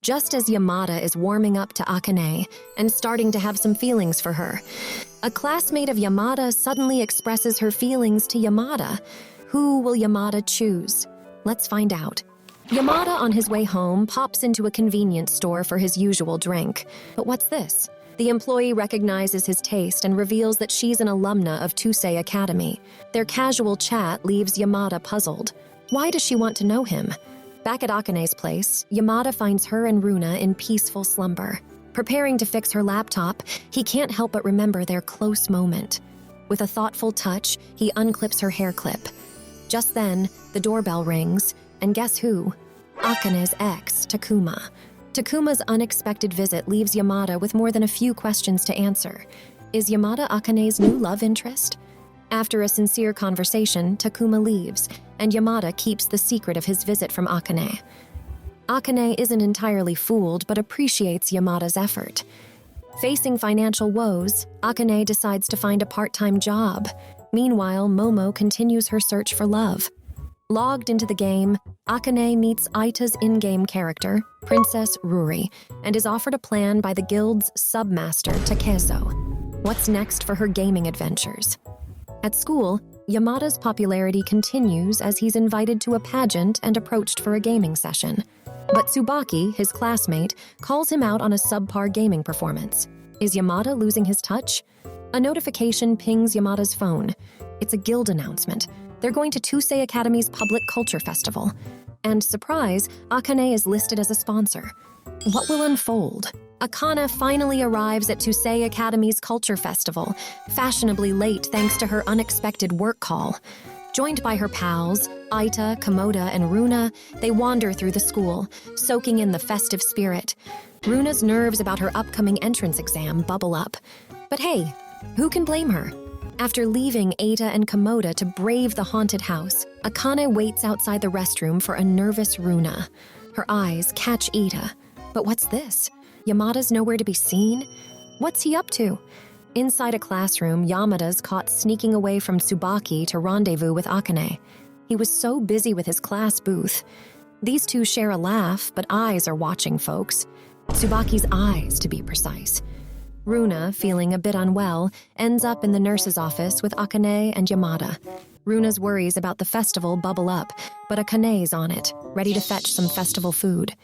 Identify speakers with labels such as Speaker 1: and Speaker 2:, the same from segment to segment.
Speaker 1: just as Yamada is warming up to Akane and starting to have some feelings for her. A classmate of Yamada suddenly expresses her feelings to Yamada. Who will Yamada choose? Let's find out. Yamada, on his way home, pops into a convenience store for his usual drink. But what's this? The employee recognizes his taste and reveals that she's an alumna of Tusei Academy. Their casual chat leaves Yamada puzzled. Why does she want to know him? Back at Akane's place, Yamada finds her and Runa in peaceful slumber. Preparing to fix her laptop, he can't help but remember their close moment. With a thoughtful touch, he unclips her hair clip. Just then, the doorbell rings, and guess who? Akane's ex, Takuma. Takuma's unexpected visit leaves Yamada with more than a few questions to answer. Is Yamada Akane's new love interest? After a sincere conversation, Takuma leaves, and Yamada keeps the secret of his visit from Akane. Akane isn't entirely fooled, but appreciates Yamada's effort. Facing financial woes, Akane decides to find a part-time job. Meanwhile, Momo continues her search for love. Logged into the game, Akane meets Aita's in-game character, Princess Ruri, and is offered a plan by the guild's submaster, Takezo. What's next for her gaming adventures? At school, Yamada's popularity continues as he's invited to a pageant and approached for a gaming session. But Tsubaki, his classmate, calls him out on a subpar gaming performance. Is Yamada losing his touch? A notification pings Yamada's phone. It's a guild announcement. They're going to Tusei Academy's Public Culture Festival. And surprise, Akane is listed as a sponsor. What will unfold? Akane finally arrives at Tusei Academy's Culture Festival, fashionably late thanks to her unexpected work call. Joined by her pals, Aita, Komoda, and Runa, they wander through the school, soaking in the festive spirit. Runa's nerves about her upcoming entrance exam bubble up. But hey, who can blame her? After leaving Aita and Komoda to brave the haunted house, Akane waits outside the restroom for a nervous Runa. Her eyes catch Aita. But what's this? Yamada's nowhere to be seen? What's he up to? Inside a classroom, Yamada's caught sneaking away from Tsubaki to rendezvous with Akane. He was so busy with his class booth. These two share a laugh, but eyes are watching folks. Tsubaki's eyes, to be precise. Runa, feeling a bit unwell, ends up in the nurse's office with Akane and Yamada. Runa's worries about the festival bubble up, but Akane's on it, ready to fetch some festival food.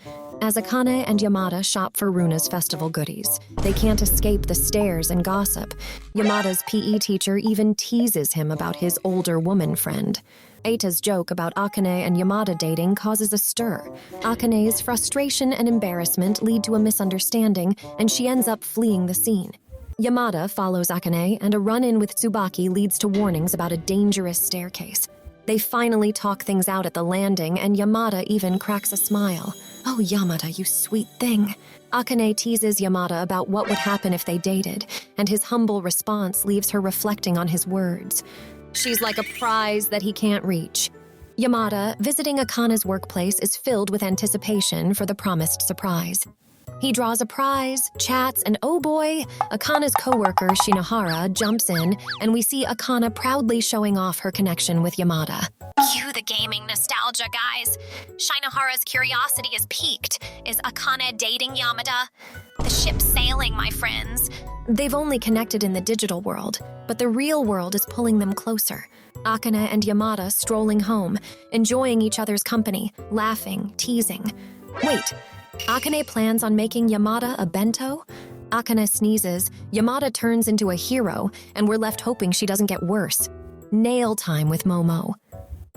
Speaker 1: As Akane and Yamada shop for Runa's festival goodies, they can't escape the stares and gossip. Yamada's PE teacher even teases him about his older woman friend. Aita's joke about Akane and Yamada dating causes a stir. Akane's frustration and embarrassment lead to a misunderstanding, and she ends up fleeing the scene. Yamada follows Akane, and a run-in with Tsubaki leads to warnings about a dangerous staircase. They finally talk things out at the landing, and Yamada even cracks a smile. "Oh, Yamada, you sweet thing." Akane teases Yamada about what would happen if they dated, and his humble response leaves her reflecting on his words. She's like a prize that he can't reach. Yamada, visiting Akane's workplace, is filled with anticipation for the promised surprise. He draws a prize, chats, and oh boy, Akane's coworker, Shinohara, jumps in, and we see Akane proudly showing off her connection with Yamada.
Speaker 2: Cue the gaming nostalgia, guys. Shinohara's curiosity is piqued. Is Akane dating Yamada? The ship's sailing, my friends.
Speaker 1: They've only connected in the digital world, but the real world is pulling them closer. Akane and Yamada strolling home, enjoying each other's company, laughing, teasing. Wait, Akane plans on making Yamada a bento? Akane sneezes, Yamada turns into a hero, and we're left hoping she doesn't get worse. Nail time with Momo.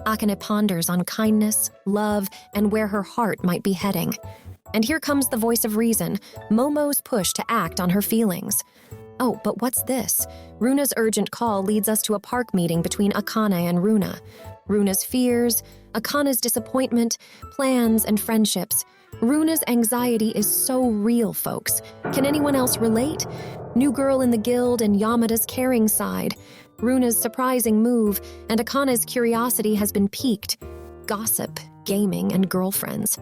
Speaker 1: Akane ponders on kindness, love, and where her heart might be heading. And here comes the voice of reason, Momo's push to act on her feelings. Oh, but what's this? Runa's urgent call leads us to a park meeting between Akane and Runa. Runa's fears, Akane's disappointment, plans, and friendships. Runa's anxiety is so real, folks. Can anyone else relate? New girl in the guild and Yamada's caring side. Runa's surprising move, and Akane's curiosity has been piqued. Gossip, gaming, and girlfriends.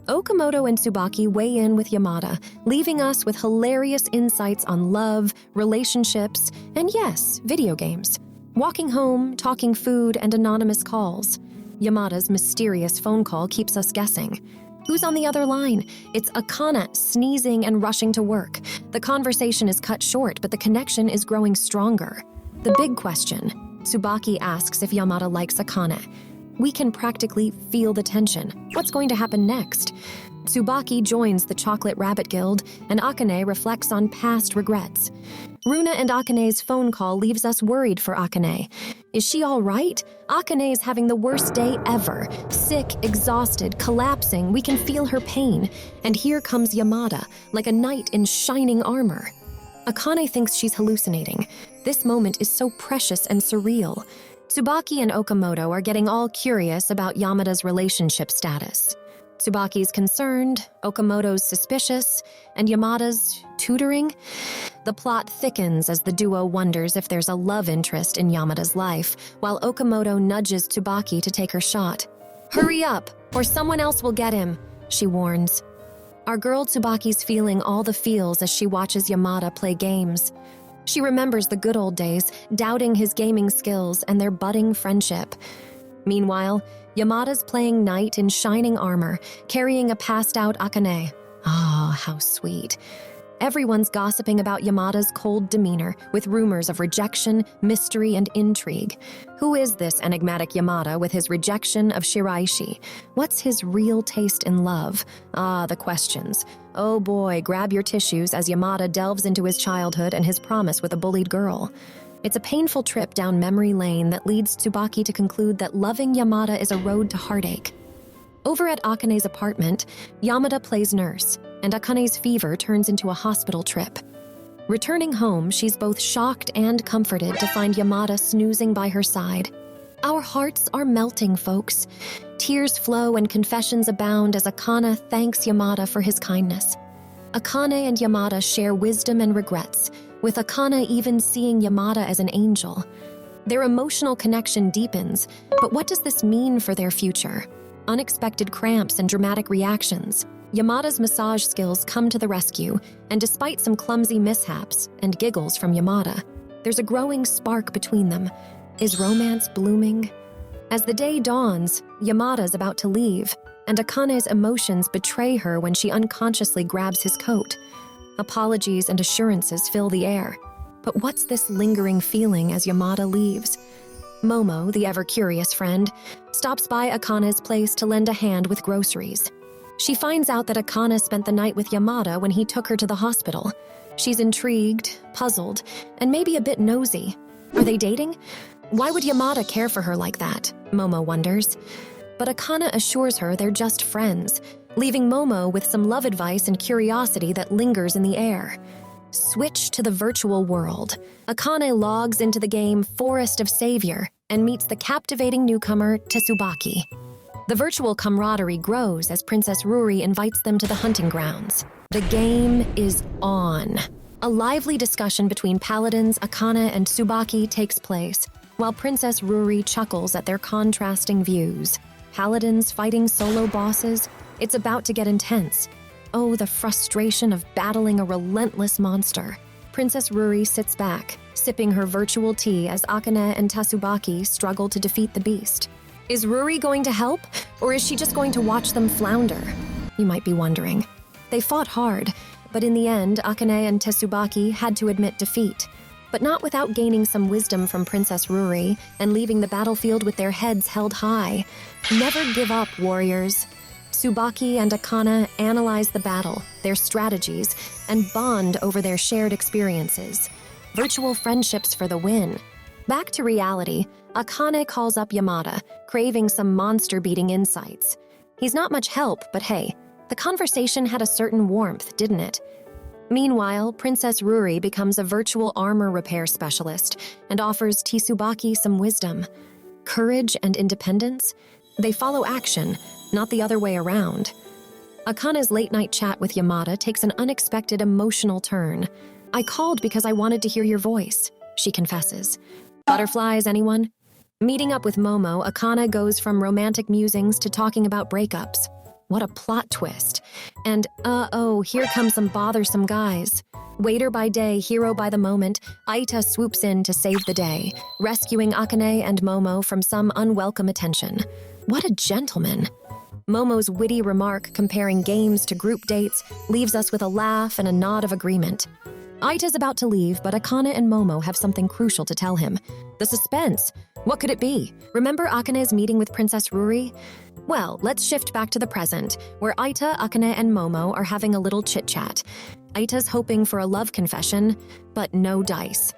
Speaker 1: Okamoto and Tsubaki weigh in with Yamada, leaving us with hilarious insights on love, relationships, and yes, video games. Walking home, talking food, and anonymous calls. Yamada's mysterious phone call keeps us guessing. Who's on the other line? It's Akane, sneezing and rushing to work. The conversation is cut short, but the connection is growing stronger. The big question, Tsubaki asks if Yamada likes Akane. We can practically feel the tension. What's going to happen next? Tsubaki joins the Chocolate Rabbit Guild, and Akane reflects on past regrets. Runa and Akane's phone call leaves us worried for Akane. Is she all right? Akane's having the worst day ever. Sick, exhausted, collapsing, we can feel her pain. And here comes Yamada, like a knight in shining armor. Akane thinks she's hallucinating. This moment is so precious and surreal. Tsubaki and Okamoto are getting all curious about Yamada's relationship status. Tsubaki's concerned, Okamoto's suspicious, and Yamada's tutoring. The plot thickens as the duo wonders if there's a love interest in Yamada's life, while Okamoto nudges Tsubaki to take her shot. "Hurry up, or someone else will get him," she warns. Our girl Tsubaki's feeling all the feels as she watches Yamada play games. She remembers the good old days, doubting his gaming skills and their budding friendship. Meanwhile, Yamada's playing knight in shining armor, carrying a passed-out Akane. Ah, how sweet. Everyone's gossiping about Yamada's cold demeanor, with rumors of rejection, mystery, and intrigue. Who is this enigmatic Yamada with his rejection of Shiraishi? What's his real taste in love? Ah, the questions. Oh boy, grab your tissues as Yamada delves into his childhood and his promise with a bullied girl. It's a painful trip down memory lane that leads Tsubaki to conclude that loving Yamada is a road to heartache. Over at Akane's apartment, Yamada plays nurse, and Akane's fever turns into a hospital trip. Returning home, she's both shocked and comforted to find Yamada snoozing by her side. Our hearts are melting, folks. Tears flow and confessions abound as Akane thanks Yamada for his kindness. Akane and Yamada share wisdom and regrets, with Akane even seeing Yamada as an angel. Their emotional connection deepens, but what does this mean for their future? Unexpected cramps and dramatic reactions. Yamada's massage skills come to the rescue, and despite some clumsy mishaps and giggles from Yamada, there's a growing spark between them. Is romance blooming? As the day dawns, Yamada's about to leave, and Akane's emotions betray her when she unconsciously grabs his coat. Apologies and assurances fill the air. But what's this lingering feeling as Yamada leaves? Momo, the ever-curious friend, stops by Akane's place to lend a hand with groceries. She finds out that Akane spent the night with Yamada when he took her to the hospital. She's intrigued, puzzled, and maybe a bit nosy. Are they dating? Why would Yamada care for her like that? Momo wonders. But Akane assures her they're just friends, leaving Momo with some love advice and curiosity that lingers in the air. Switch to the virtual world. Akane logs into the game Forest of Savior and meets the captivating newcomer Tsubaki. The virtual camaraderie grows as Princess Ruri invites them to the hunting grounds. The game is on. A lively discussion between paladins Akane and Tsubaki takes place, while Princess Ruri chuckles at their contrasting views. Paladins fighting solo bosses, it's about to get intense. Oh, the frustration of battling a relentless monster. Princess Ruri sits back, sipping her virtual tea as Akane and Tsubaki struggle to defeat the beast. Is Ruri going to help, or is she just going to watch them flounder? You might be wondering. They fought hard, but in the end, Akane and Tsubaki had to admit defeat. But not without gaining some wisdom from Princess Ruri and leaving the battlefield with their heads held high. Never give up, warriors. Tsubaki and Akane analyze the battle, their strategies, and bond over their shared experiences. Virtual friendships for the win. Back to reality, Akane calls up Yamada, craving some monster-beating insights. He's not much help, but hey, the conversation had a certain warmth, didn't it? Meanwhile, Princess Ruri becomes a virtual armor repair specialist and offers Tsubaki some wisdom. Courage and independence? They follow action, not the other way around. Akane's late-night chat with Yamada takes an unexpected emotional turn. I called because I wanted to hear your voice, she confesses. Butterflies, anyone? Meeting up with Momo, Akane goes from romantic musings to talking about breakups. What a plot twist. And, here come some bothersome guys. Waiter by day, hero by the moment, Aita swoops in to save the day, rescuing Akane and Momo from some unwelcome attention. What a gentleman. Momo's witty remark comparing games to group dates leaves us with a laugh and a nod of agreement. Aita's about to leave, but Akane and Momo have something crucial to tell him. The suspense. What could it be? Remember Akane's meeting with Princess Ruri? Well, let's shift back to the present, where Aita, Akane, and Momo are having a little chit-chat. Aita's hoping for a love confession, but no dice.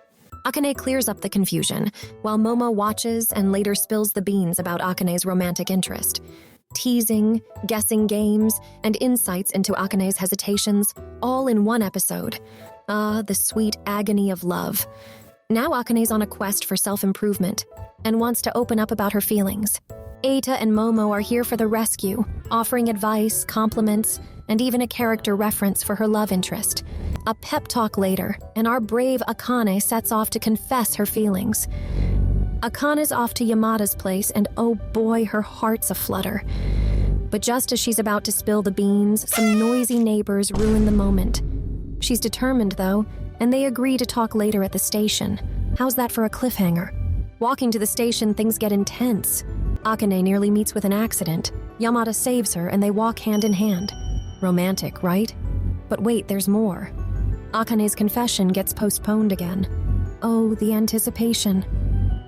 Speaker 1: Akane clears up the confusion, while Momo watches and later spills the beans about Akane's romantic interest. Teasing, guessing games, and insights into Akane's hesitations, all in one episode. Ah, the sweet agony of love. Now Akane's on a quest for self-improvement and wants to open up about her feelings. Eita and Momo are here for the rescue, offering advice, compliments, and even a character reference for her love interest. A pep talk later, and our brave Akane sets off to confess her feelings. Akane's off to Yamada's place, and oh boy, her heart's aflutter. But just as she's about to spill the beans, some noisy neighbors ruin the moment. She's determined, though, and they agree to talk later at the station. How's that for a cliffhanger? Walking to the station, things get intense. Akane nearly meets with an accident. Yamada saves her, and they walk hand in hand. Romantic, right? But wait, there's more. Akane's confession gets postponed again. Oh, the anticipation.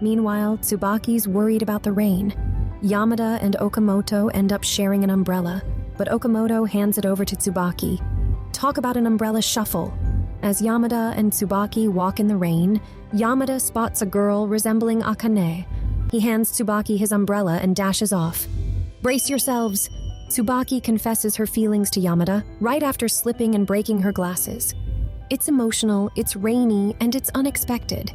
Speaker 1: Meanwhile, Tsubaki's worried about the rain. Yamada and Okamoto end up sharing an umbrella, but Okamoto hands it over to Tsubaki. Talk about an umbrella shuffle. As Yamada and Tsubaki walk in the rain, Yamada spots a girl resembling Akane. He hands Tsubaki his umbrella and dashes off. Brace yourselves. Tsubaki confesses her feelings to Yamada right after slipping and breaking her glasses. It's emotional, it's rainy, and it's unexpected.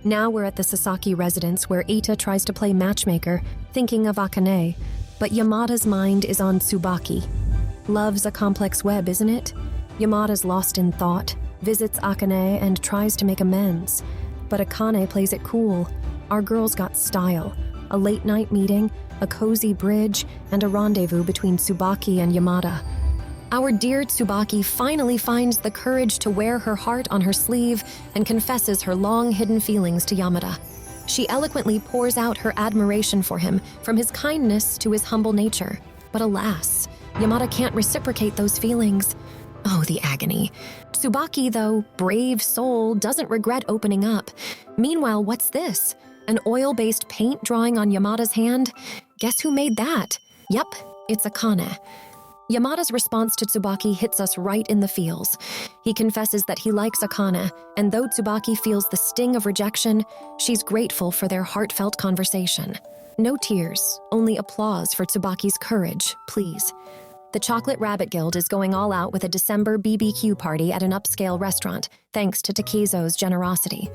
Speaker 1: Now we're at the Sasaki residence where Eita tries to play matchmaker, thinking of Akane, but Yamada's mind is on Tsubaki. Love's a complex web, isn't it? Yamada's lost in thought, visits Akane and tries to make amends. But Akane plays it cool. Our girl's got style. A late-night meeting, a cozy bridge, and a rendezvous between Tsubaki and Yamada. Our dear Tsubaki finally finds the courage to wear her heart on her sleeve and confesses her long-hidden feelings to Yamada. She eloquently pours out her admiration for him, from his kindness to his humble nature. But alas, Yamada can't reciprocate those feelings. Oh, the agony. Tsubaki, though, brave soul, doesn't regret opening up. Meanwhile, what's this? An oil-based paint drawing on Yamada's hand? Guess who made that? Yep, it's Akane. Yamada's response to Tsubaki hits us right in the feels. He confesses that he likes Akane, and though Tsubaki feels the sting of rejection, she's grateful for their heartfelt conversation. No tears, only applause for Tsubaki's courage, please. The Chocolate Rabbit Guild is going all out with a December BBQ party at an upscale restaurant, thanks to Takezo's generosity.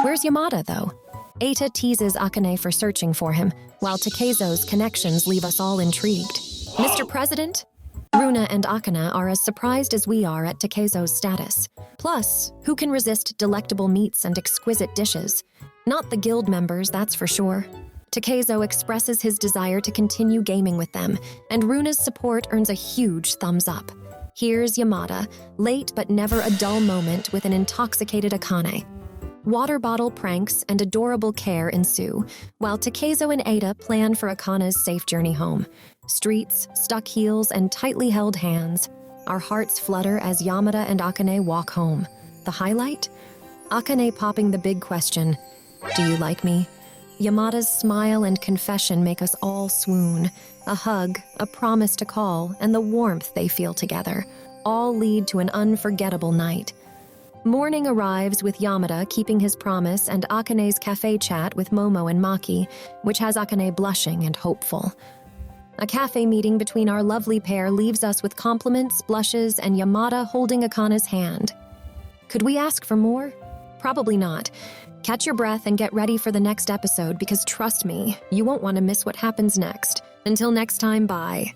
Speaker 1: Where's Yamada, though? Eita teases Akane for searching for him, while Takezo's connections leave us all intrigued. Mr. President? Runa and Akane are as surprised as we are at Takezo's status. Plus, who can resist delectable meats and exquisite dishes? Not the guild members, that's for sure. Takezo expresses his desire to continue gaming with them, and Runa's support earns a huge thumbs up. Here's Yamada, late but never a dull moment with an intoxicated Akane. Water bottle pranks and adorable care ensue, while Takezo and Eita plan for Akane's safe journey home. Streets, stuck heels, and tightly held hands. Our hearts flutter as Yamada and Akane walk home. The highlight? Akane popping the big question, "Do you like me?" Yamada's smile and confession make us all swoon. A hug, a promise to call, and the warmth they feel together all lead to an unforgettable night. Morning arrives with Yamada keeping his promise and Akane's cafe chat with Momo and Maki, which has Akane blushing and hopeful. A cafe meeting between our lovely pair leaves us with compliments, blushes, and Yamada holding Akane's hand. Could we ask for more? Probably not. Catch your breath and get ready for the next episode because trust me, you won't want to miss what happens next. Until next time, bye.